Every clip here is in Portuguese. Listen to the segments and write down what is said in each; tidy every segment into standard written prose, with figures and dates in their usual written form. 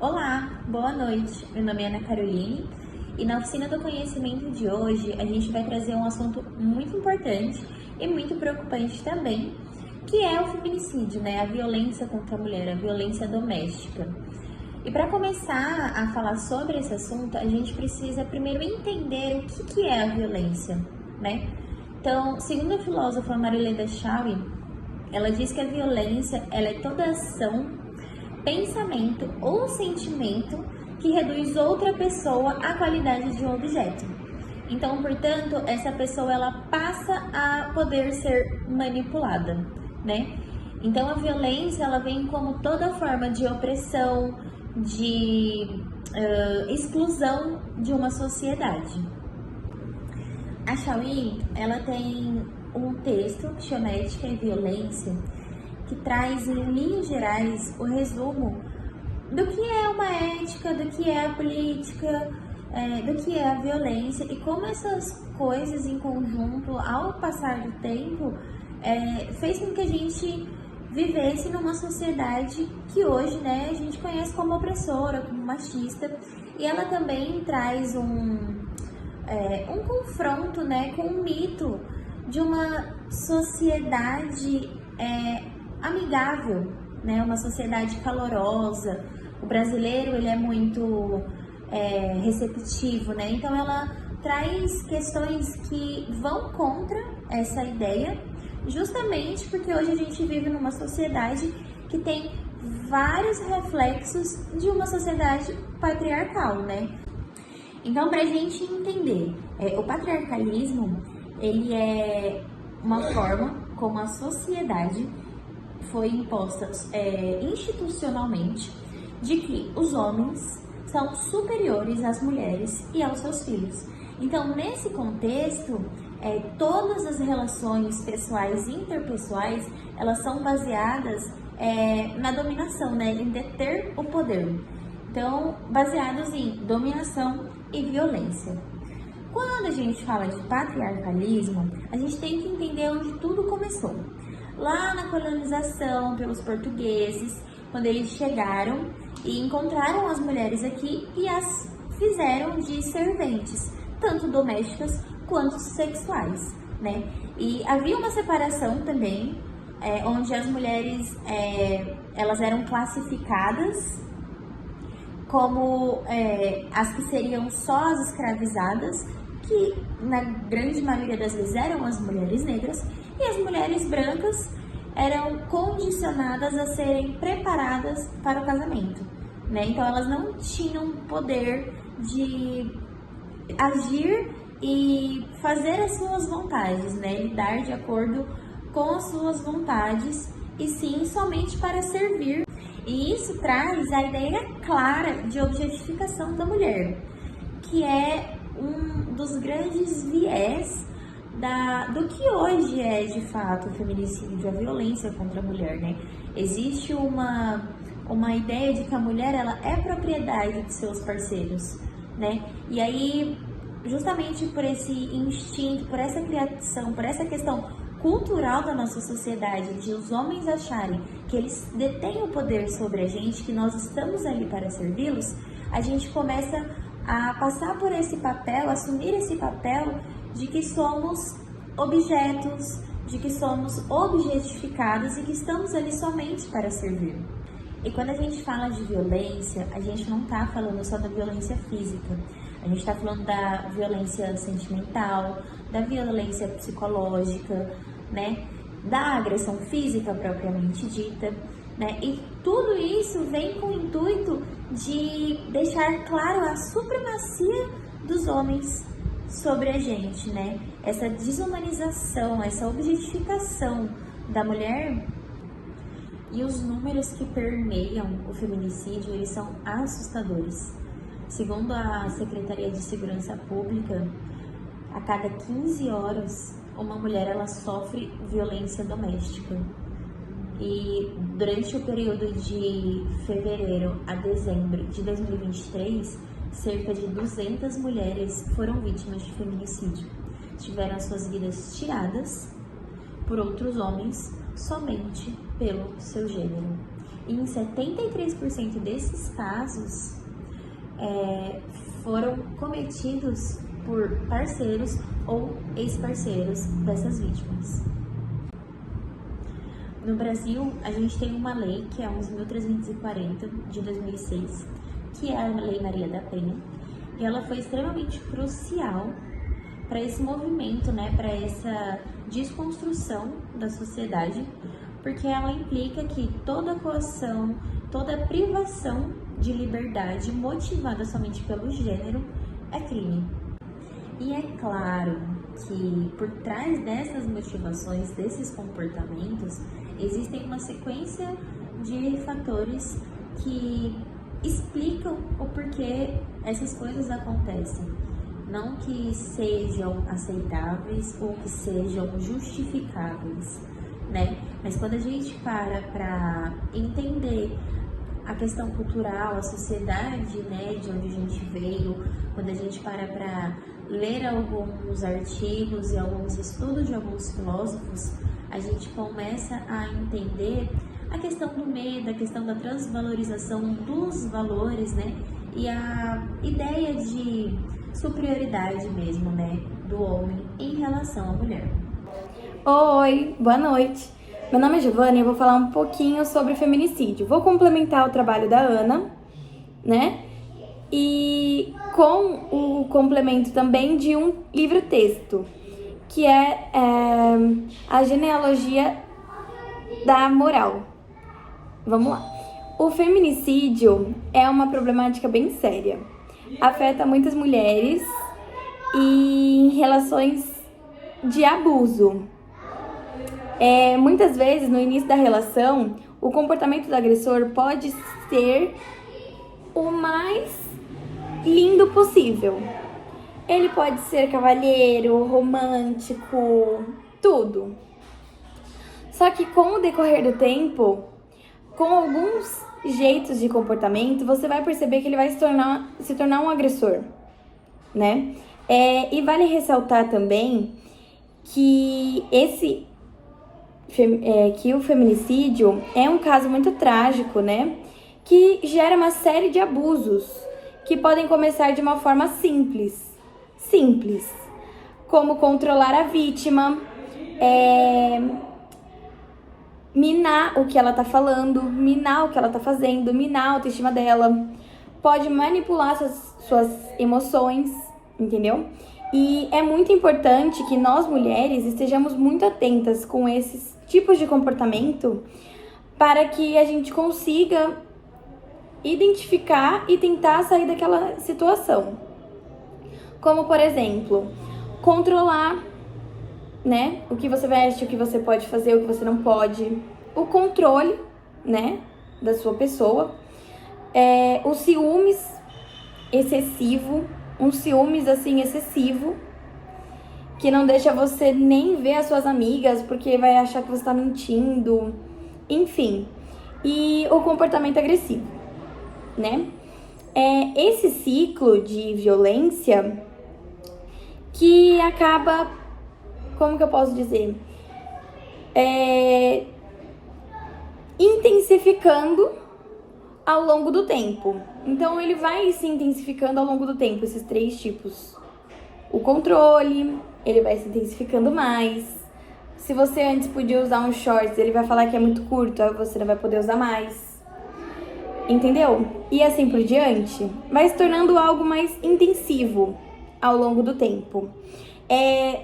Olá, boa noite. Meu nome é Ana Caroline e na Oficina do Conhecimento de hoje a gente vai trazer um assunto muito importante e muito preocupante também, que é o feminicídio, né? A violência contra a mulher, a violência doméstica. E para começar a falar sobre esse assunto, a gente precisa primeiro entender o que é a violência, né? Então, segundo a filósofa Marileda Chauí, ela diz que a violência ela é toda ação, pensamento ou sentimento que reduz outra pessoa à qualidade de um objeto. Então, portanto, essa pessoa ela passa a poder ser manipulada, né? Então, a violência ela vem como toda forma de opressão, de exclusão de uma sociedade. A Chauí, ela tem um texto que chama Ética e Violência, que traz em linhas gerais o resumo do que é uma ética, do que é a política, do que é a violência e como essas coisas em conjunto, ao passar do tempo, fez com que a gente vivesse numa sociedade que hoje, né, a gente conhece como opressora, como machista, e ela também traz um confronto, né, com o mito de uma sociedade amigável, né, uma sociedade calorosa. O brasileiro ele é muito receptivo, né? Então ela traz questões que vão contra essa ideia, justamente porque hoje a gente vive numa sociedade que tem vários reflexos de uma sociedade patriarcal, né? Então, para a gente entender, o patriarcalismo, ele é uma forma como a sociedade foi imposta institucionalmente de que os homens são superiores às mulheres e aos seus filhos. Então, nesse contexto, todas as relações pessoais e interpessoais, elas são baseadas na dominação, né, em deter o poder. Então, baseados em dominação e violência. Quando a gente fala de patriarcalismo, a gente tem que entender onde tudo começou. Lá na colonização pelos portugueses, quando eles chegaram e encontraram as mulheres aqui e as fizeram de serventes, tanto domésticas quanto sexuais, né? E havia uma separação também, onde as mulheres elas eram classificadas como as que seriam só as escravizadas, que na grande maioria das vezes eram as mulheres negras, e as mulheres brancas eram condicionadas a serem preparadas para o casamento, né? Então elas não tinham poder de agir e fazer as suas vontades, né? Lidar de acordo com as suas vontades, e sim somente para servir. E isso traz a ideia clara de objetificação da mulher, que é um dos grandes viés do que hoje é de fato o feminicídio, a violência contra a mulher, né? Existe uma ideia de que a mulher ela é propriedade de seus parceiros, né? E aí, justamente por esse instinto, por essa criação, por essa questão cultural da nossa sociedade, de os homens acharem que eles detêm o poder sobre a gente, que nós estamos ali para servi-los, a gente começa a passar por esse papel, assumir esse papel de que somos objetos, de que somos objetificados e que estamos ali somente para servir. E quando a gente fala de violência, a gente não está falando só da violência física, a gente está falando da violência sentimental, da violência psicológica, né? Da agressão física propriamente dita, né? E tudo isso vem com o intuito de deixar claro a supremacia dos homens sobre a gente, né? Essa desumanização, essa objetificação da mulher. E os números que permeiam o feminicídio, eles são assustadores. Segundo a Secretaria de Segurança Pública, a cada 15 horas, uma mulher ela sofre violência doméstica. E durante o período de fevereiro a dezembro de 2023, cerca de 200 mulheres foram vítimas de feminicídio. Tiveram suas vidas tiradas por outros homens somente pelo seu gênero. em 73% desses casos foram cometidos por parceiros ou ex-parceiros dessas vítimas. No Brasil, a gente tem uma lei, que é a 11.340, de 2006, que é a Lei Maria da Penha, e ela foi extremamente crucial para esse movimento, né, para essa desconstrução da sociedade, porque ela implica que toda coação, toda privação de liberdade motivada somente pelo gênero é crime. E é claro que por trás dessas motivações, desses comportamentos, existem uma sequência de fatores que explicam o porquê essas coisas acontecem. Não que sejam aceitáveis ou que sejam justificáveis, né? Mas quando a gente para entender a questão cultural, a sociedade, né, de onde a gente veio, quando a gente para ler alguns artigos e alguns estudos de alguns filósofos, a gente começa a entender a questão do medo, a questão da transvalorização dos valores, né, e a ideia de superioridade mesmo, né, do homem em relação à mulher. Oi, boa noite. Meu nome é Giovana e eu vou falar um pouquinho sobre feminicídio. Vou complementar o trabalho da Ana, né? E com o complemento também de um livro-texto, que é A Genealogia da Moral. Vamos lá. O feminicídio é uma problemática bem séria. Afeta muitas mulheres e em relações de abuso. Muitas vezes, no início da relação, o comportamento do agressor pode ser o mais lindo possível. Ele pode ser cavalheiro, romântico, tudo. Só que com o decorrer do tempo, com alguns jeitos de comportamento, você vai perceber que ele vai se tornar um agressor, né? E vale ressaltar também que que o feminicídio é um caso muito trágico, né? Que gera uma série de abusos que podem começar de uma forma simples, como controlar a vítima, minar o que ela tá falando, minar o que ela tá fazendo, minar a autoestima dela, pode manipular suas emoções, entendeu? E é muito importante que nós mulheres estejamos muito atentas com esses tipos de comportamento para que a gente consiga identificar e tentar sair daquela situação. Como, por exemplo, controlar, né, o que você veste, o que você pode fazer, o que você não pode, o controle, né, da sua pessoa, o ciúmes excessivo, um ciúmes assim excessivo, que não deixa você nem ver as suas amigas porque vai achar que você tá mentindo, enfim, e o comportamento agressivo, né? Esse ciclo de violência que acaba, como que eu posso dizer, intensificando ao longo do tempo. Então ele vai se intensificando ao longo do tempo, esses três tipos. O controle, ele vai se intensificando mais. Se você antes podia usar um shorts, ele vai falar que é muito curto, aí você não vai poder usar mais. Entendeu? E assim por diante, vai se tornando algo mais intensivo ao longo do tempo.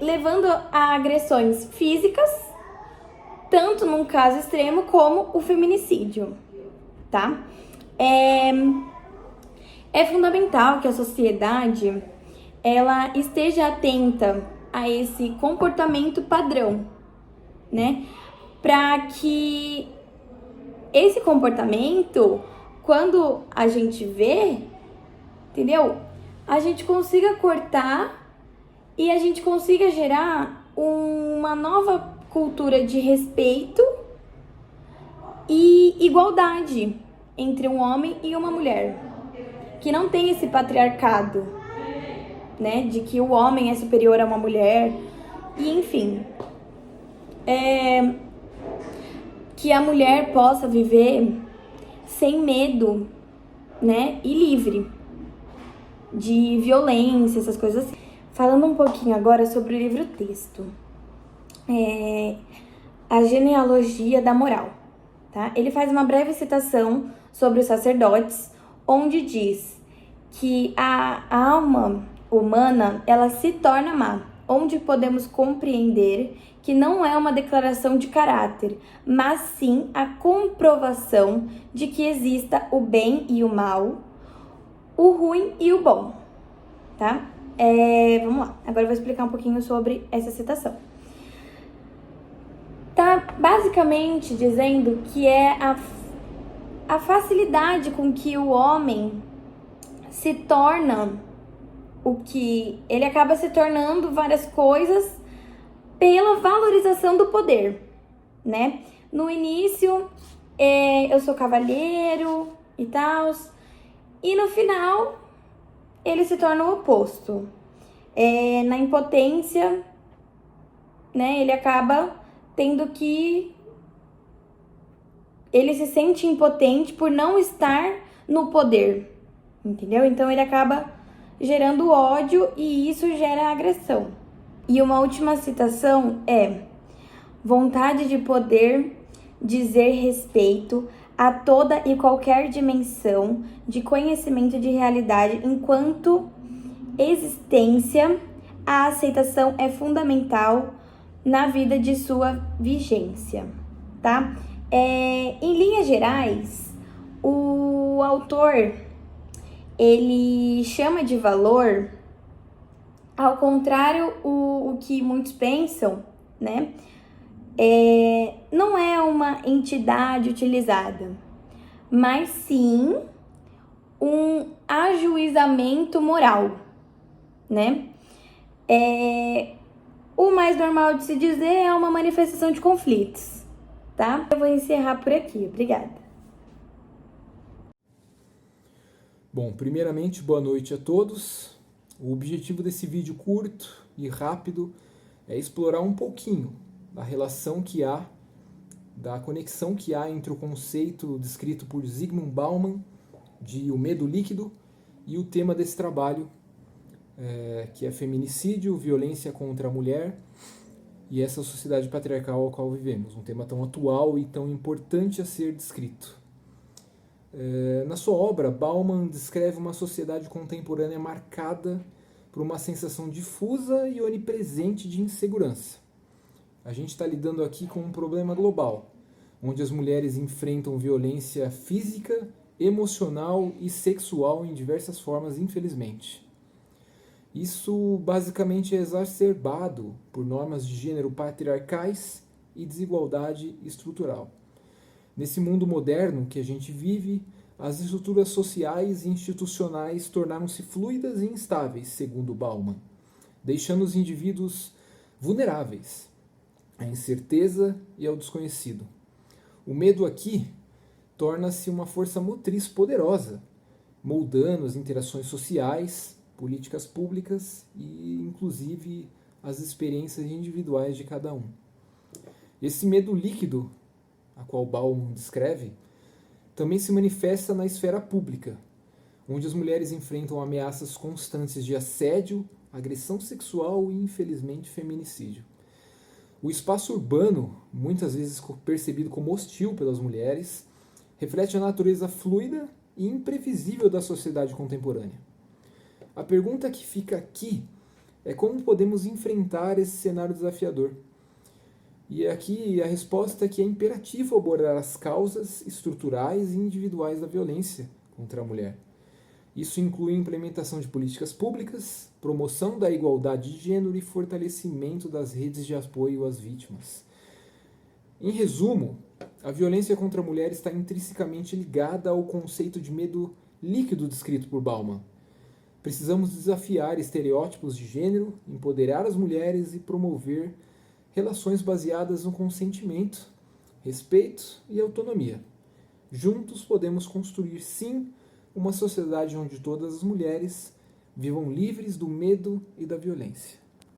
Levando a agressões físicas, tanto num caso extremo como o feminicídio, tá? É fundamental que a sociedade ela esteja atenta a esse comportamento padrão, né? Para que esse comportamento, quando a gente vê, entendeu? A gente consiga cortar e a gente consiga gerar uma nova cultura de respeito e igualdade entre um homem e uma mulher, que não tem esse patriarcado, né, de que o homem é superior a uma mulher, e enfim, que a mulher possa viver sem medo, né? E livre de violência, essas coisas assim. Falando um pouquinho agora sobre o livro-texto. A genealogia da moral, tá? Ele faz uma breve citação sobre os sacerdotes, onde diz que a alma humana, ela se torna má, onde podemos compreender que não é uma declaração de caráter, mas sim a comprovação de que exista o bem e o mal, o ruim e o bom, tá? Vamos lá, agora eu vou explicar um pouquinho sobre essa citação. Tá basicamente dizendo que é a facilidade com que o homem se torna o que ele acaba se tornando várias coisas pela valorização do poder, né? No início, eu sou cavalheiro e tal, e no final ele se torna o oposto. Na impotência, né? Ele acaba tendo que... Ele se sente impotente por não estar no poder, entendeu? Então ele acaba gerando ódio e isso gera agressão. E uma última citação é: vontade de poder dizer respeito a toda e qualquer dimensão de conhecimento de realidade enquanto existência, a aceitação é fundamental na vida de sua vigência, tá? Em linhas gerais, o autor, ele chama de valor, ao contrário o que muitos pensam, né? Não é uma entidade utilizada, mas sim um ajuizamento moral, né? O mais normal de se dizer é uma manifestação de conflitos, tá? Eu vou encerrar por aqui. Obrigada. Bom, primeiramente, boa noite a todos. O objetivo desse vídeo curto e rápido é explorar um pouquinho da relação que há, da conexão que há entre o conceito descrito por Zygmunt Bauman de o medo líquido e o tema desse trabalho, que é feminicídio, violência contra a mulher e essa sociedade patriarcal a qual vivemos. Um tema tão atual e tão importante a ser descrito. Na sua obra, Bauman descreve uma sociedade contemporânea marcada por uma sensação difusa e onipresente de insegurança. A gente está lidando aqui com um problema global, onde as mulheres enfrentam violência física, emocional e sexual em diversas formas, infelizmente. Isso basicamente é exacerbado por normas de gênero patriarcais e desigualdade estrutural. Nesse mundo moderno que a gente vive, as estruturas sociais e institucionais tornaram-se fluidas e instáveis, segundo Bauman, deixando os indivíduos vulneráveis à incerteza e ao desconhecido. O medo aqui torna-se uma força motriz poderosa, moldando as interações sociais, políticas públicas e, inclusive, as experiências individuais de cada um. Esse medo líquido, a qual Bauman descreve, também se manifesta na esfera pública, onde as mulheres enfrentam ameaças constantes de assédio, agressão sexual e, infelizmente, feminicídio. O espaço urbano, muitas vezes percebido como hostil pelas mulheres, reflete a natureza fluida e imprevisível da sociedade contemporânea. A pergunta que fica aqui é como podemos enfrentar esse cenário desafiador. E aqui a resposta é que é imperativo abordar as causas estruturais e individuais da violência contra a mulher. Isso inclui a implementação de políticas públicas, promoção da igualdade de gênero e fortalecimento das redes de apoio às vítimas. Em resumo, a violência contra a mulher está intrinsecamente ligada ao conceito de medo líquido descrito por Bauman. Precisamos desafiar estereótipos de gênero, empoderar as mulheres e promover relações baseadas no consentimento, respeito e autonomia. Juntos podemos construir, sim, uma sociedade onde todas as mulheres vivam livres do medo e da violência.